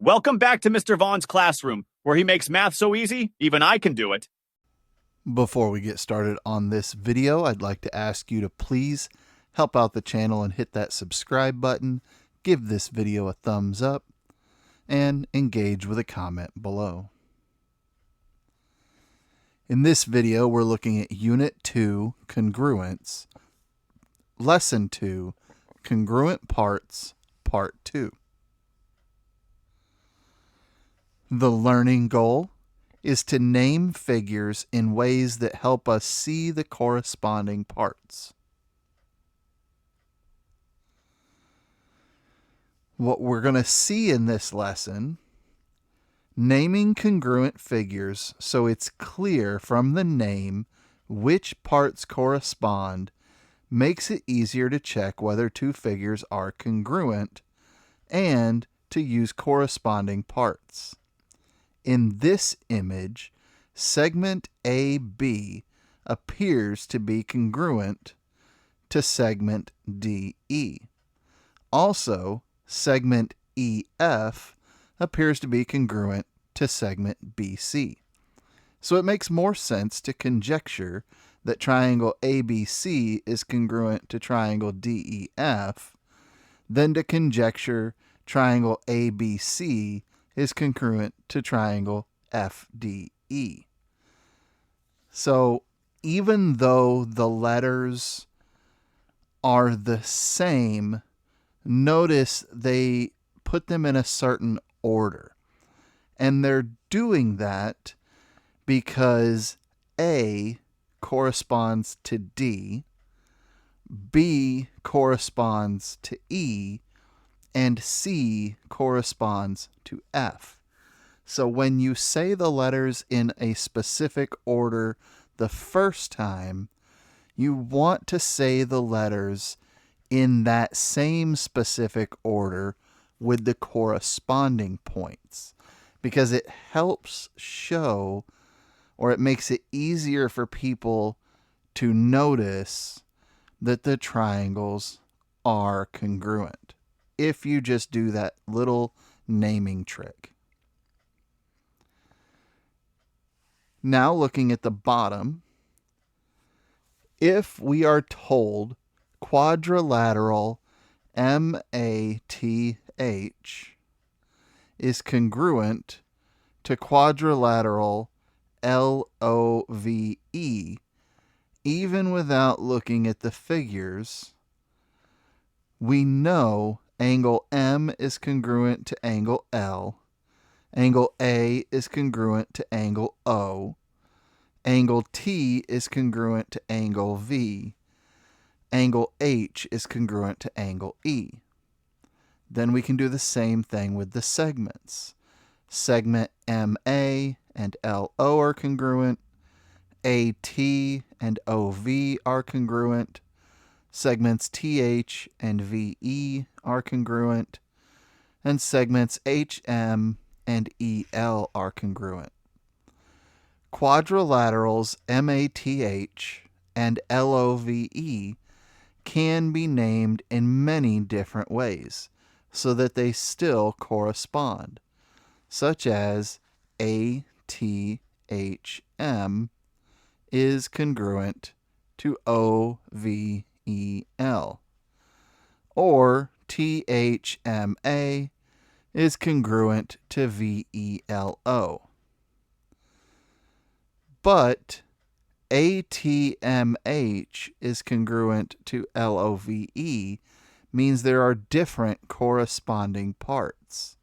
Welcome back to Mr. Vaughn's classroom, where he makes math so easy, even I can do it. Before we get started on this video, I'd like to ask you to please help out the channel and hit that subscribe button, give this video a thumbs up, and engage with a comment below. In this video, we're looking at Unit 2, Congruence, Lesson 2, Congruent Parts, Part 2. The learning goal is to name figures in ways that help us see the corresponding parts. What we're going to see in this lesson, naming congruent figures so it's clear from the name which parts correspond, makes it easier to check whether two figures are congruent and to use corresponding parts. In this image, segment AB appears to be congruent to segment DE. Also, segment EF appears to be congruent to segment BC. So it makes more sense to conjecture that triangle ABC is congruent to triangle DEF than to conjecture triangle ABC is congruent to triangle FDE. So even though the letters are the same, notice they put them in a certain order. And they're doing that because A corresponds to D, B corresponds to E, and C corresponds to F. So when you say the letters in a specific order the first time, you want to say the letters in that same specific order with the corresponding points, because it helps show, or it makes it easier for people to notice that the triangles are congruent if you just do that little naming trick. Now looking at the bottom, if we are told quadrilateral MATH is congruent to quadrilateral LOVE, even without looking at the figures, we know angle M is congruent to angle L, angle A is congruent to angle O, angle T is congruent to angle V, angle H is congruent to angle E. Then we can do the same thing with the segments. Segment MA and LO are congruent, AT and OV are congruent, segments TH and VE are congruent, and segments HM and EL are congruent. Quadrilaterals MATH and LOVE can be named in many different ways so that they still correspond, such as ATHM is congruent to OVEL, or THMA is congruent to VELO. But ATMH is congruent to LOVE means there are different corresponding parts.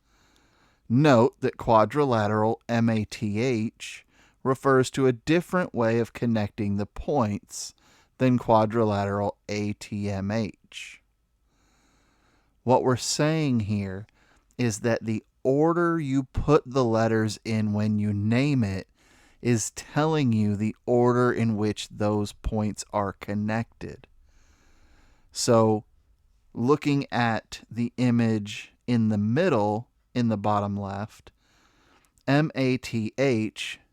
Note that quadrilateral MATH refers to a different way of connecting the points than quadrilateral ATMH. What we're saying here is that the order you put the letters in when you name it is telling you the order in which those points are connected. So, looking at the image in the middle, in the bottom left, MATH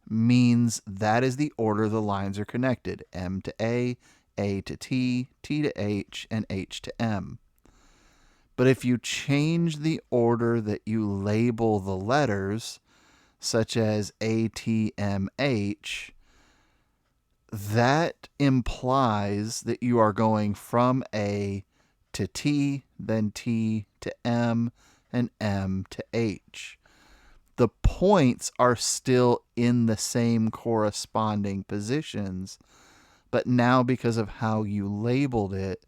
means that is the order the lines are connected. M to A to T, T to H, and H to M. But if you change the order that you label the letters, such as ATMH, that implies that you are going from A to T, then T to M, and M to H. The points are still in the same corresponding positions, but now because of how you labeled it,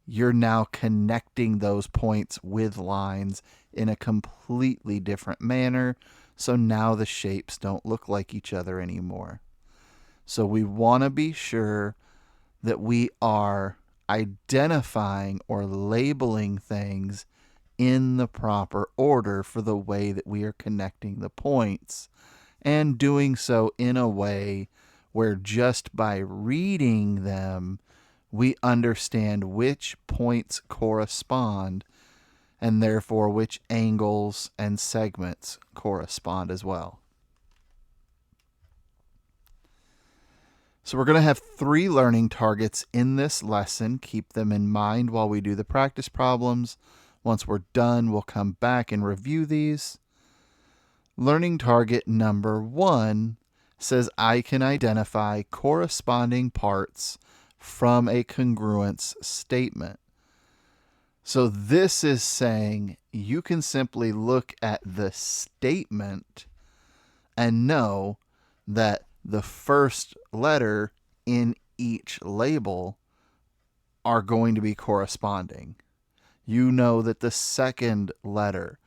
you're now connecting those points with lines in a completely different manner. So now the shapes don't look like each other anymore. So we want to be sure that we are identifying or labeling things in the proper order for the way that we are connecting the points, and doing so in a way where just by reading them, we understand which points correspond and therefore which angles and segments correspond as well. So we're going to have 3 learning targets in this lesson. Keep them in mind while we do the practice problems. Once we're done, we'll come back and review these. Learning target number 1 says I can identify corresponding parts from a congruence statement. So this is saying you can simply look at the statement and know that the first letter in each label are going to be corresponding. You know that the second letter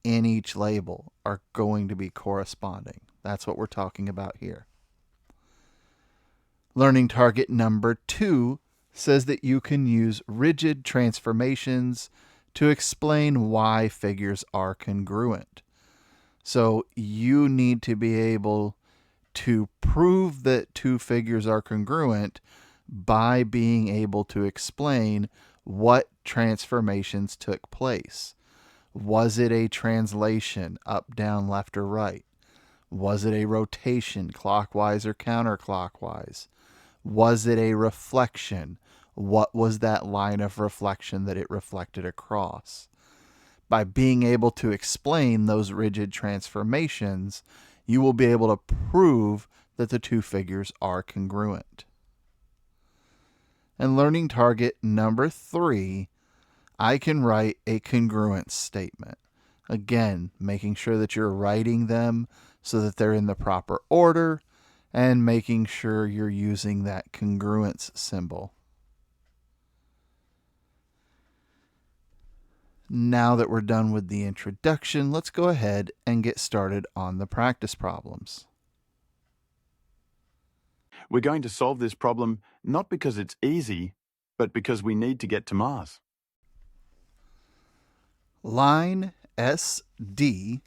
in each label are going to be corresponding. That's what we're talking about here. Learning target number 2 says that you can use rigid transformations to explain why figures are congruent. So you need to be able to prove that 2 figures are congruent by being able to explain what transformations took place. Was it a translation, up, down, left, or right? Was it a rotation, clockwise or counterclockwise? Was it a reflection? What was that line of reflection that it reflected across? By being able to explain those rigid transformations, you will be able to prove that the 2 figures are congruent. And learning target number 3, I can write a congruence statement. Again, making sure that you're writing them so that they're in the proper order and making sure you're using that congruence symbol. Now that we're done with the introduction, let's go ahead and get started on the practice problems. We're going to solve this problem not because it's easy, but because we need to get to Mars. Line SD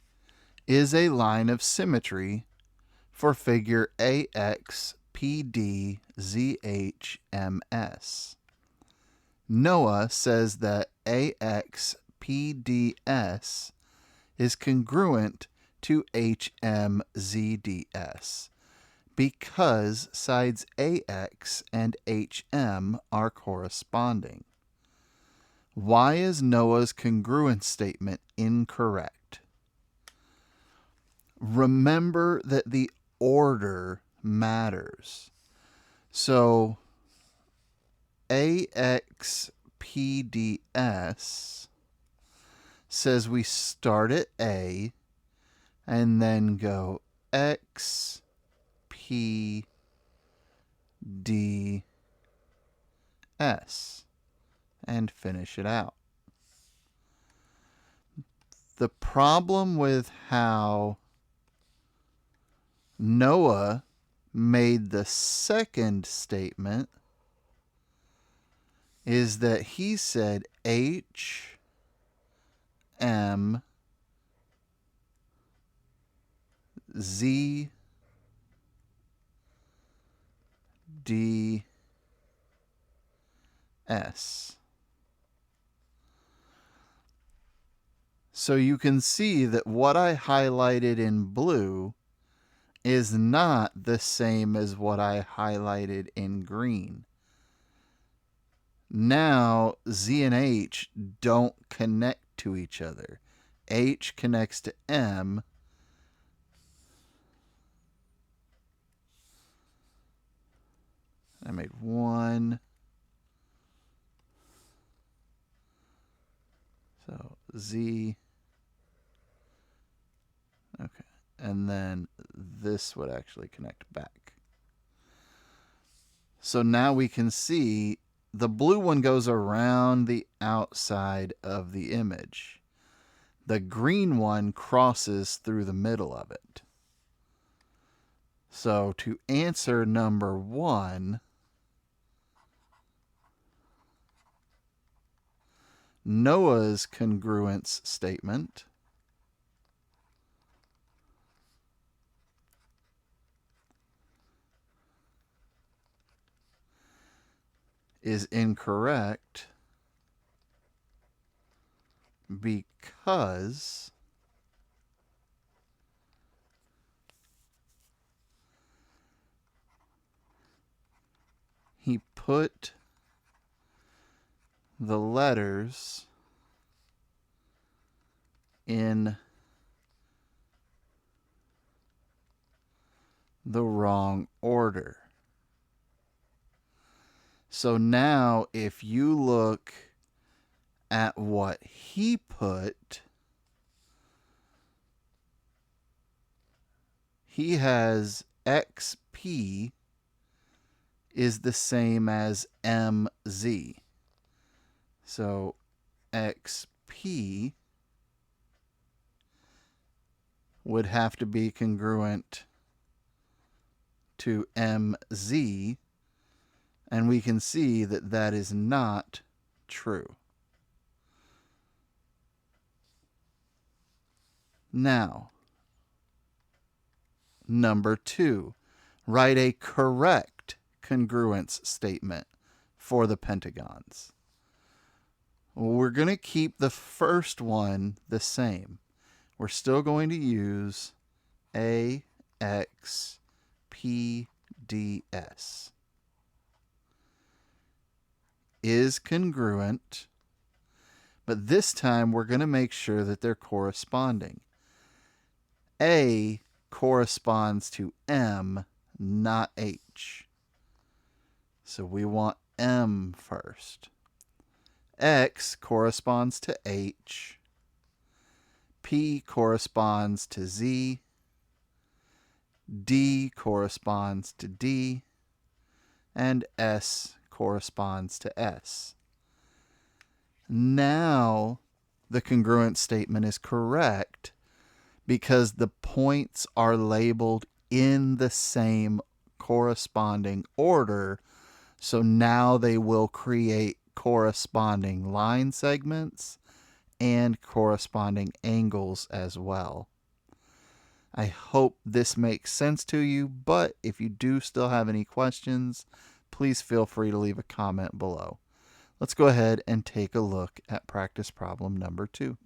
is a line of symmetry for figure AXPDZHMS. Noah says that AXPDS is congruent to HMZDS because sides AX and HM are corresponding. Why is Noah's congruence statement incorrect? Remember that the order matters. So AXPDS says we start at A and then go XPDS and finish it out. The problem with how Noah made the second statement is that he said HMZDS. So you can see that what I highlighted in blue is not the same as what I highlighted in green. Now Z and H don't connect to each other. H connects to M. I made one. So Z. Okay. And then this would actually connect back. So now we can see the blue one goes around the outside of the image. The green one crosses through the middle of it. So to answer number 1, Noah's congruence statement is incorrect because he put the letters in the wrong order. So now if you look at what he put, he has XP is the same as MZ. So XP would have to be congruent to MZ, and we can see that that is not true. Now, number 2, write a correct congruence statement for the pentagons. We're going to keep the first one the same. We're still going to use AXPDS. Is congruent, but this time we're going to make sure that they're corresponding. A corresponds to M, not H. So we want M first. X corresponds to H. P corresponds to Z. D corresponds to D. And S corresponds to S. Now the congruent statement is correct because the points are labeled in the same corresponding order. So now they will create corresponding line segments and corresponding angles as well. I hope this makes sense to you, but if you do still have any questions, please feel free to leave a comment below. Let's go ahead and take a look at practice problem number 2.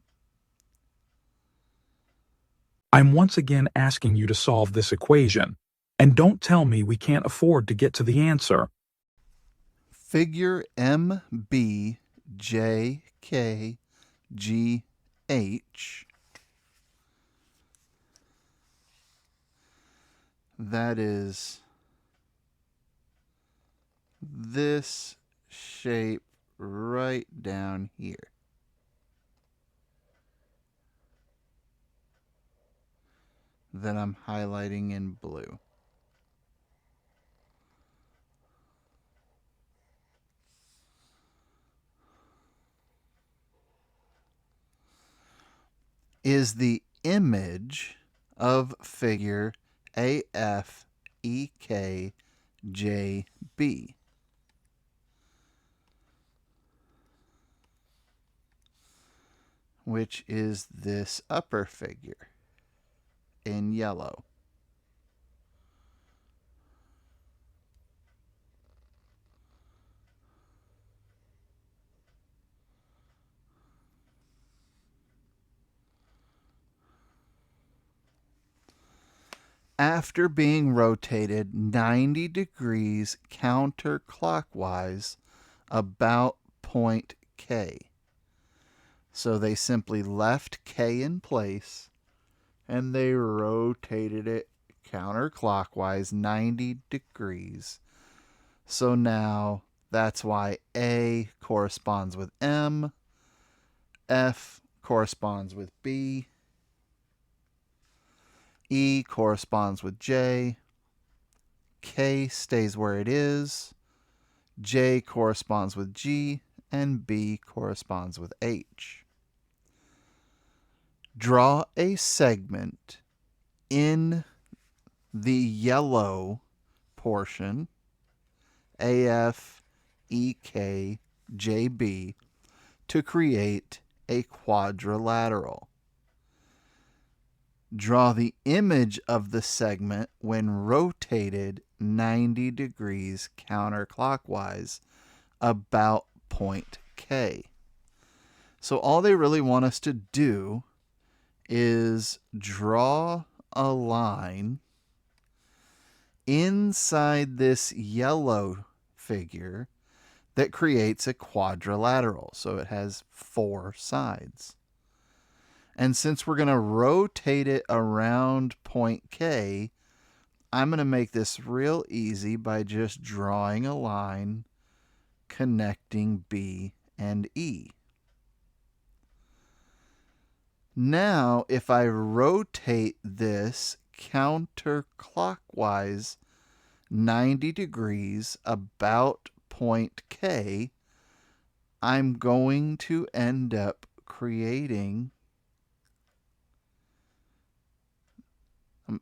I'm once again asking you to solve this equation, and don't tell me we can't afford to get to the answer. Figure MBJKGH, that is this shape right down here. That I'm highlighting in blue. Is the image of figure AFEKJB, which is this upper figure in yellow. After being rotated 90 degrees counterclockwise about point K. So they simply left K in place and they rotated it counterclockwise 90 degrees. So now that's why A corresponds with M, F corresponds with B, E corresponds with J, K stays where it is, J corresponds with G, and B corresponds with H. Draw a segment in the yellow portion, AF, EK, JB, to create a quadrilateral. Draw the image of the segment when rotated 90 degrees counterclockwise about point K. So all they really want us to do is draw a line inside this yellow figure that creates a quadrilateral. So it has 4 sides. And since we're going to rotate it around point K, I'm going to make this real easy by just drawing a line connecting B and E. Now, if I rotate this counterclockwise 90 degrees about point K, I'm going to end up creating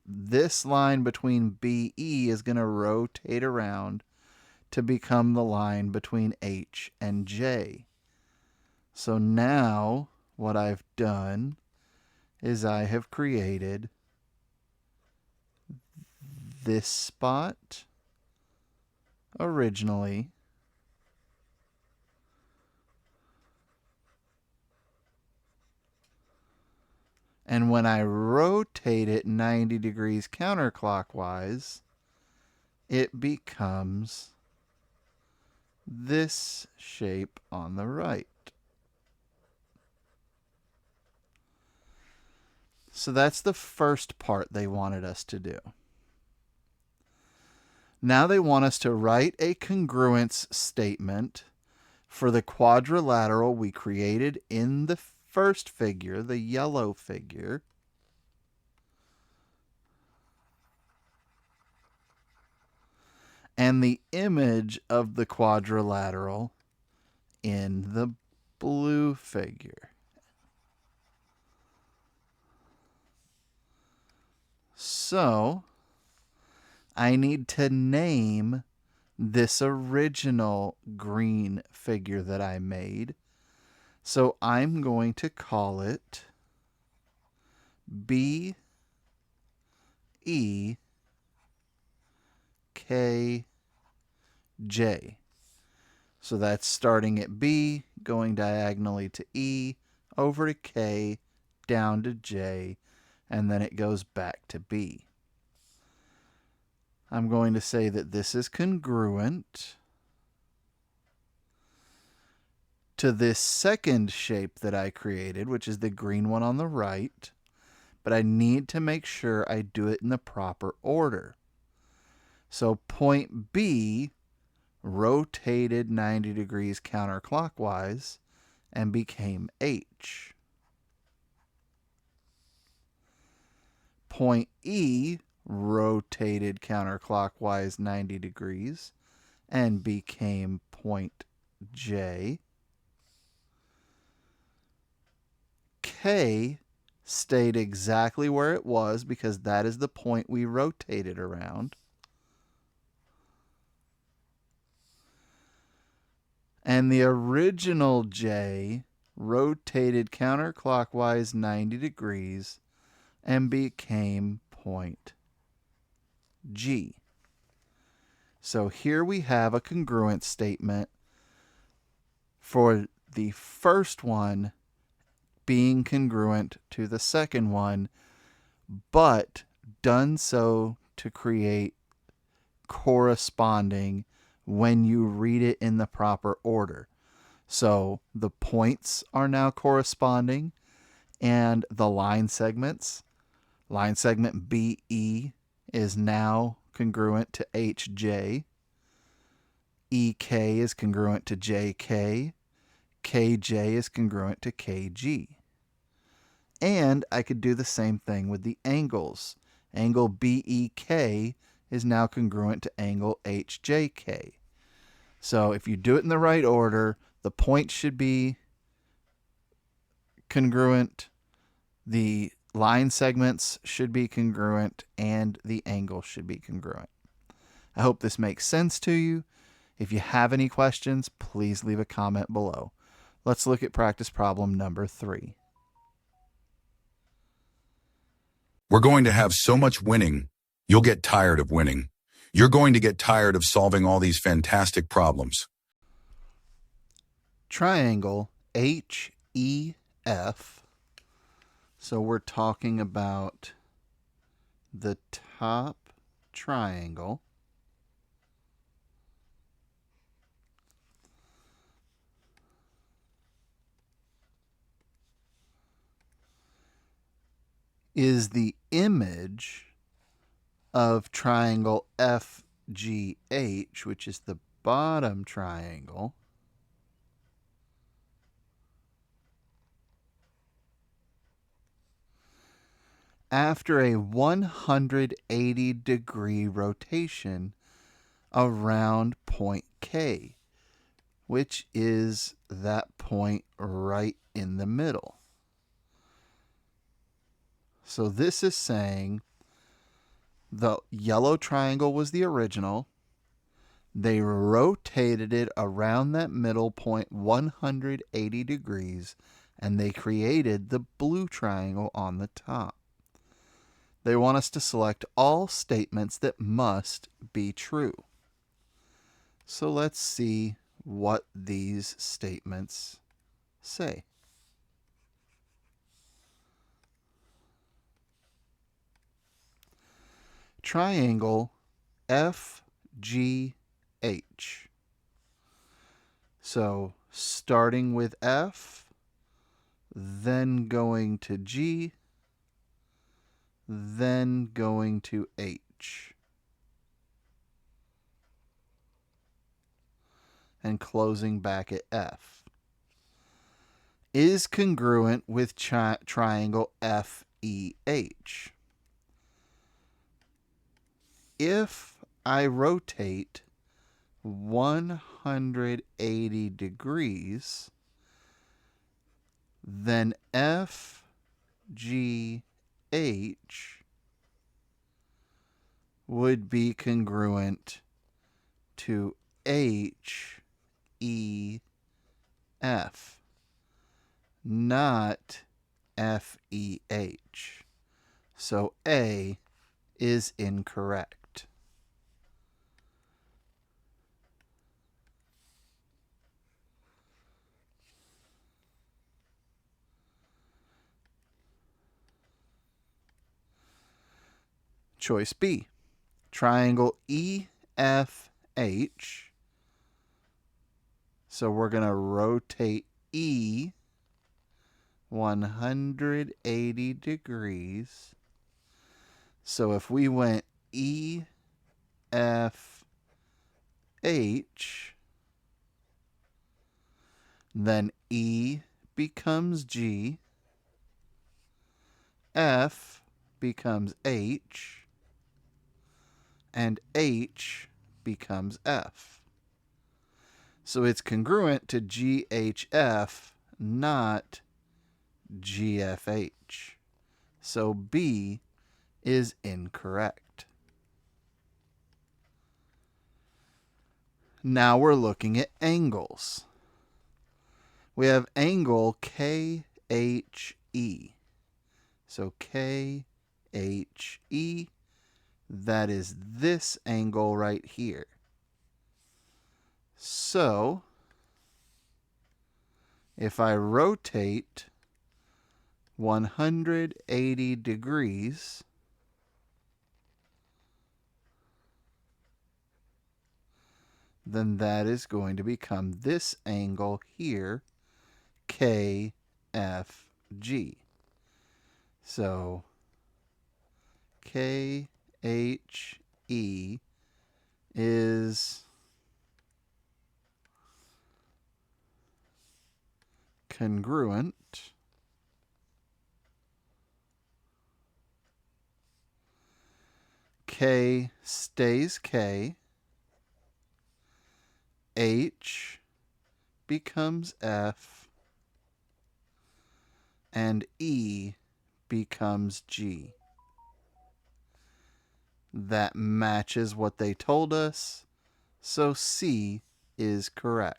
this line between BE is going to rotate around to become the line between H and J. So now what I've done is I have created this spot originally, and when I rotate it 90 degrees counterclockwise, it becomes this shape on the right. So that's the first part they wanted us to do. Now they want us to write a congruence statement for the quadrilateral we created in the first figure, the yellow figure. And the image of the quadrilateral in the blue figure. So I need to name this original green figure that I made. So I'm going to call it B E K J. So that's starting at B, going diagonally to E, over to K, down to J, and then it goes back to B. I'm going to say that this is congruent to this second shape that I created, which is the green one on the right, but I need to make sure I do it in the proper order. So point B rotated 90 degrees counterclockwise and became H. Point E rotated counterclockwise 90 degrees and became point J. K stayed exactly where it was because that is the point we rotated around. And the original J rotated counterclockwise 90 degrees and became point G. So here we have a congruence statement for the first one being congruent to the second one, but done so to create corresponding when you read it in the proper order. So the points are now corresponding, and the line segments. Line segment BE is now congruent to HJ. EK is congruent to JK. KJ is congruent to KG. And I could do the same thing with the angles. Angle BEK is now congruent to angle HJK. So if you do it in the right order, the points should be congruent, the line segments should be congruent, and the angle should be congruent. I hope this makes sense to you. If you have any questions, please leave a comment below. Let's look at practice problem number 3. We're going to have so much winning, you'll get tired of winning. You're going to get tired of solving all these fantastic problems. Triangle HEF. So we're talking about the top triangle. Is the image of triangle FGH, which is the bottom triangle, after a 180-degree rotation around point K, which is that point right in the middle. So this is saying the yellow triangle was the original. They rotated it around that middle point 180 degrees, and they created the blue triangle on the top. They want us to select all statements that must be true. So let's see what these statements say. Triangle FGH. So starting with F, then going to G, then going to H, and closing back at F, is congruent with triangle FEH. If I rotate 180 degrees, then FGH would be congruent to HEF, not FEH. So A is incorrect. Choice B, triangle EFH. So we're going to rotate E 180 degrees. So if we went EFH, then E becomes G, F becomes H, and H becomes F. So it's congruent to GHF, not GFH. So B is incorrect. Now we're looking at angles. We have angle KHE. So KHE, that is this angle right here. So if I rotate 180 degrees, then that is going to become this angle here, KFG. So KHE is congruent K stays K, H becomes F, and E becomes G. That matches what they told us, so C is correct.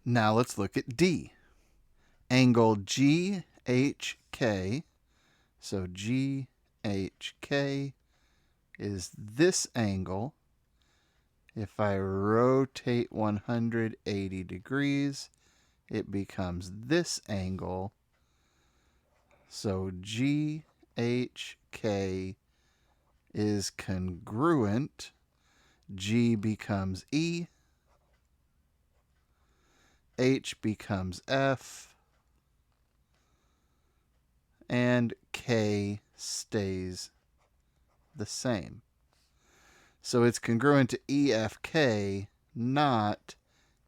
Now let's look at D. Angle GHK, so GHK is this angle. If I rotate 180 degrees, it becomes this angle. So GHK is congruent. G becomes E. H becomes F. And K stays the same. So it's congruent to EFK, not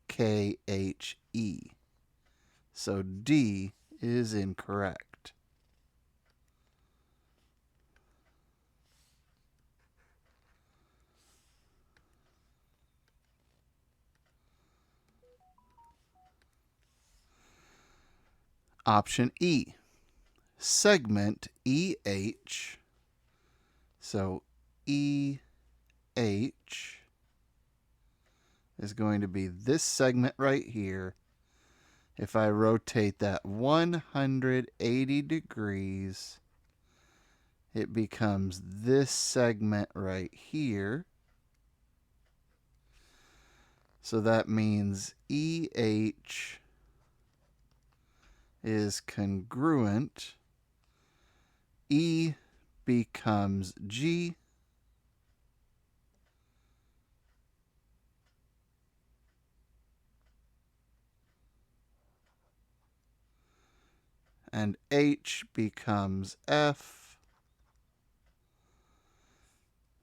KHE. So D is incorrect. Option E, segment EH. So EH is going to be this segment right here. If I rotate that 180 degrees, it becomes this segment right here. So that means EH is congruent. E becomes G. And H becomes F.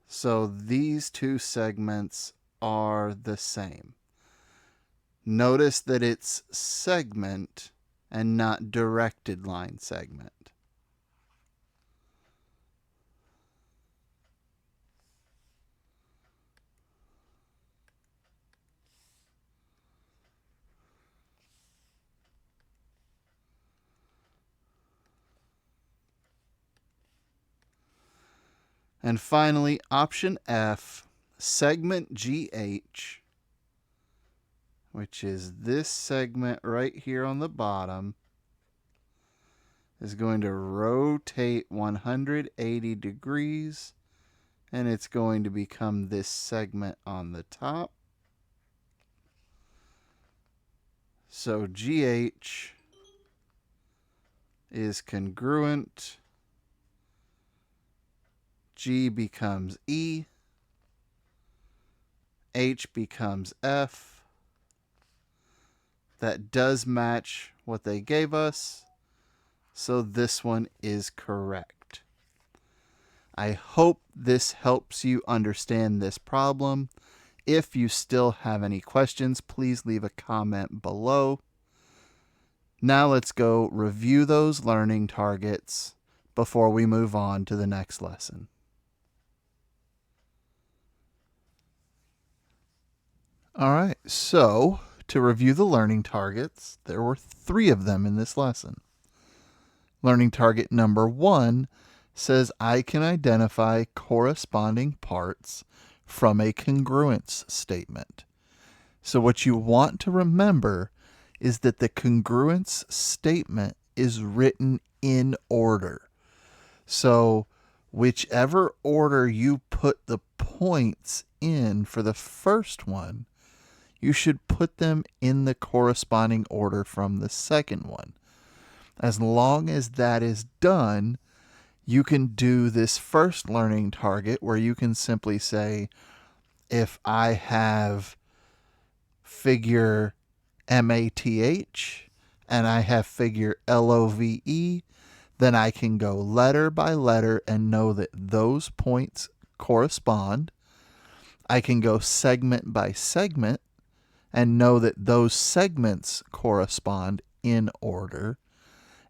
So these two segments are the same. Notice that it's segment and not directed line segment. And finally, option F, segment GH, which is this segment right here on the bottom, is going to rotate 180 degrees, and it's going to become this segment on the top. So GH is congruent. G becomes E. H becomes F. That does match what they gave us. So this one is correct. I hope this helps you understand this problem. If you still have any questions, please leave a comment below. Now let's go review those learning targets before we move on to the next lesson. All right, so to review the learning targets, there were 3 of them in this lesson. Learning target number 1 says I can identify corresponding parts from a congruence statement. So what you want to remember is that the congruence statement is written in order. So whichever order you put the points in for the first one, you should put them in the corresponding order from the second one. As long as that is done, you can do this first learning target where you can simply say, if I have figure MATH and I have figure LOVE, then I can go letter by letter and know that those points correspond. I can go segment by segment and know that those segments correspond in order.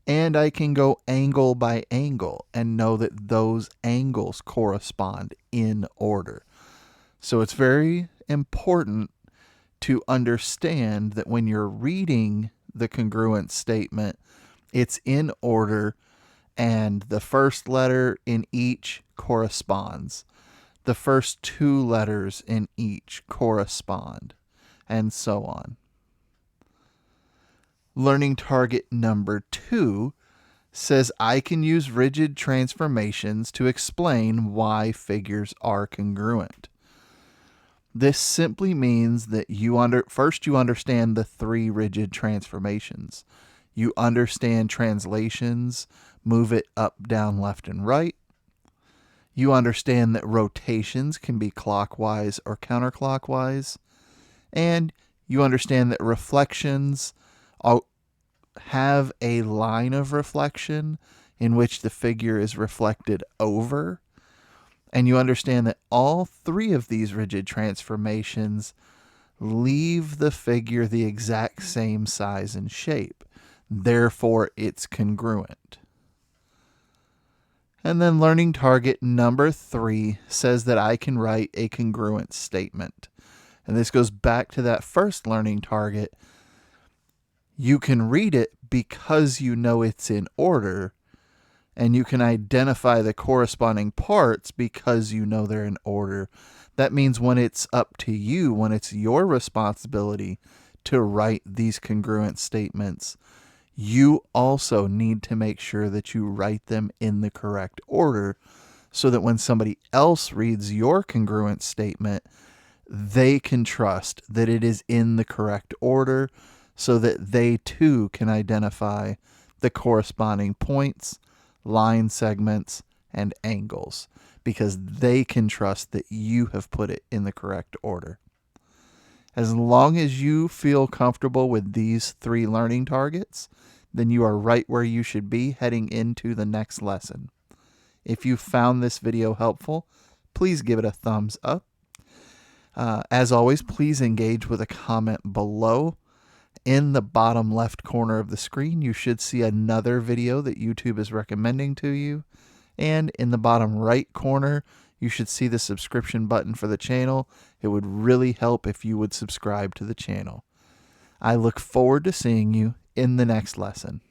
And I can go angle by angle and know that those angles correspond in order. So it's very important to understand that when you're reading the congruent statement, it's in order and the first letter in each corresponds. The first two letters in each correspond, and so on. Learning target number 2 says I can use rigid transformations to explain why figures are congruent. This simply means that first you understand the 3 rigid transformations. You understand translations, move it up, down, left, and right. You understand that rotations can be clockwise or counterclockwise. And you understand that reflections have a line of reflection in which the figure is reflected over. And you understand that all 3 of these rigid transformations leave the figure the exact same size and shape. Therefore, it's congruent. And then learning target number 3 says that I can write a congruent statement. And this goes back to that first learning target. You can read it because you know it's in order, and you can identify the corresponding parts because you know they're in order. That means when it's up to you, when it's your responsibility to write these congruent statements, you also need to make sure that you write them in the correct order so that when somebody else reads your congruent statement, they can trust that it is in the correct order so that they too can identify the corresponding points, line segments, and angles because they can trust that you have put it in the correct order. As long as you feel comfortable with these 3 learning targets, then you are right where you should be heading into the next lesson. If you found this video helpful, please give it a thumbs up. As always, please engage with a comment below. In the bottom left corner of the screen, you should see another video that YouTube is recommending to you. And in the bottom right corner, you should see the subscription button for the channel. It would really help if you would subscribe to the channel. I look forward to seeing you in the next lesson.